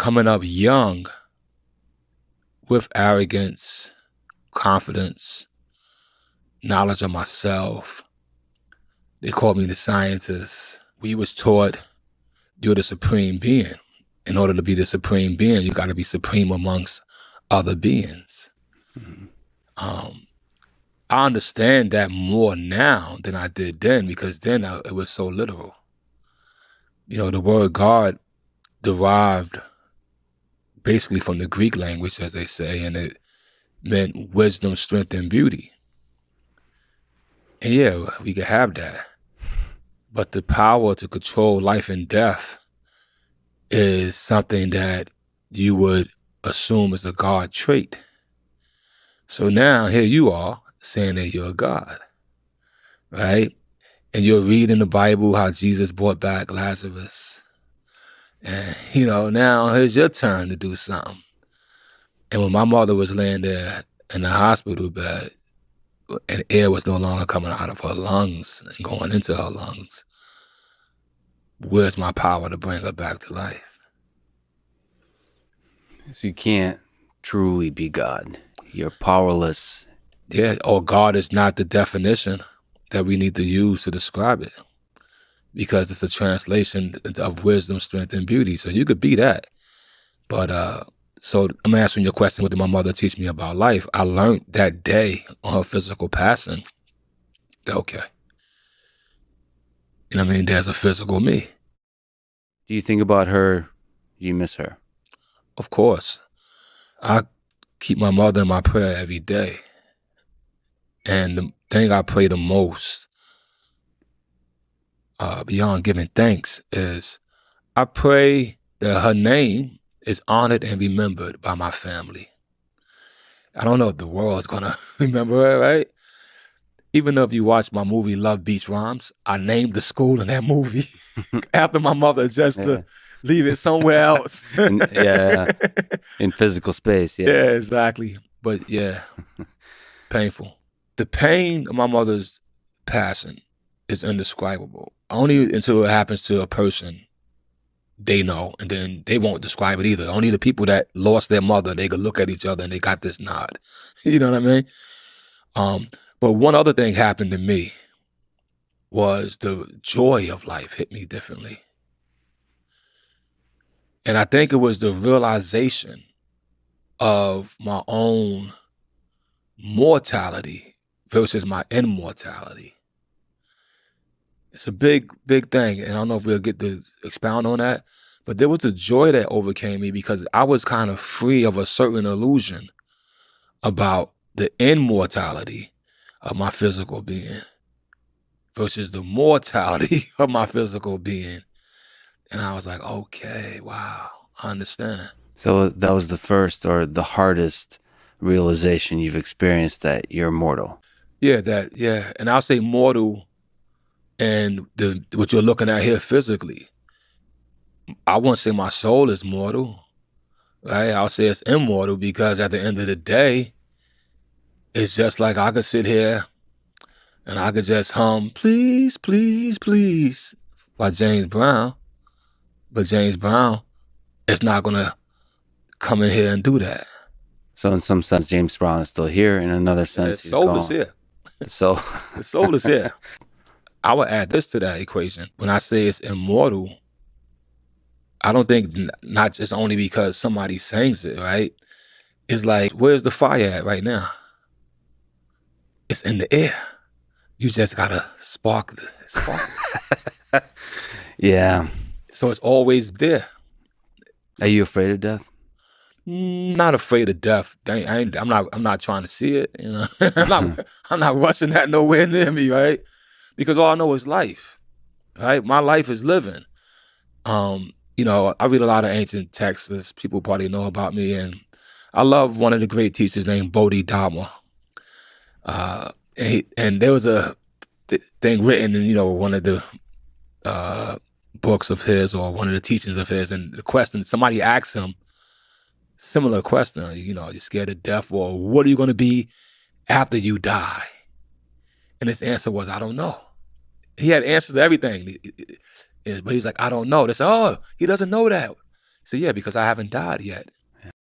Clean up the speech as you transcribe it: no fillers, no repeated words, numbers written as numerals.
coming up young with arrogance, confidence, knowledge of myself. They called me the scientist. We was taught you're the supreme being. In order to be the supreme being, you got to be supreme amongst other beings. Mm-hmm. I understand that more now than I did then, because then it was so literal. You know, the word God derived basically from the Greek language, as they say, and it meant wisdom, strength, and beauty. And yeah, we could have that. But the power to control life and death is something that you would assume is a God trait. So now here you are saying that you're a God, right? And you're reading the Bible how Jesus brought back Lazarus. And, you know, now here's your turn to do something. And when my mother was laying there in the hospital bed and air was no longer coming out of her lungs and going into her lungs, where's my power to bring her back to life? So you can't truly be God. You're powerless. Yeah, or God is not the definition that we need to use to describe it, because it's a translation of wisdom, strength, and beauty. So you could be that. But so I'm answering your question, what did my mother teach me about life? I learned that day on her physical passing that, okay, you know what I mean, there's a physical me. Do you think about her? Do you miss her? Of course. I keep my mother in my prayer every day. And the thing I pray the most, beyond giving thanks, is I pray that her name is honored and remembered by my family. I don't know if the world's gonna remember her, right? Even though if you watch my movie Love Beats Rhymes, I named the school in that movie after my mother, just to leave it somewhere else. In physical space. Yeah, exactly. But yeah, painful. The pain of my mother's passing is indescribable. Only until it happens to a person they know, and then they won't describe it either. Only the people that lost their mother, they could look at each other and they got this nod. You know what I mean? But one other thing happened to me was the joy of life hit me differently. And I think it was the realization of my own mortality versus my immortality. It's a big, big thing. And I don't know if we'll get to expound on that, but there was a joy that overcame me because I was kind of free of a certain illusion about the immortality of my physical being versus the mortality of my physical being. And I was like, okay, wow, I understand. So that was the first or the hardest realization you've experienced, that you're mortal. Yeah, and I'll say mortal, and what you're looking at here physically. I won't say my soul is mortal, right? I'll say it's immortal, because at the end of the day, it's just like I could sit here and I could just hum "Please, Please, Please" by James Brown, but James Brown is not gonna come in here and do that. So in some sense, James Brown is still here. In another sense, the soul is here. The soul is here. I would add this to that equation. When I say it's immortal, I don't think not just only because somebody sings it, right? It's like, where's the fire at right now? It's in the air. You just gotta spark it. Yeah. So it's always there. Are you afraid of death? Not afraid of death. I'm not trying to see it. You know, I'm not rushing that nowhere near me, right? Because all I know is life, right? My life is living. You know, I read a lot of ancient texts. People probably know about me, and I love one of the great teachers named Bodhidharma. And there was a thing written in, you know, one of the books of his, or one of the teachings of his, and the question, somebody asked him similar question, you know, you're scared of death, or what are you going to be after you die? And his answer was, I don't know. He had answers to everything, but he's like, I don't know. They said, oh, he doesn't know that. So, yeah, because I haven't died yet.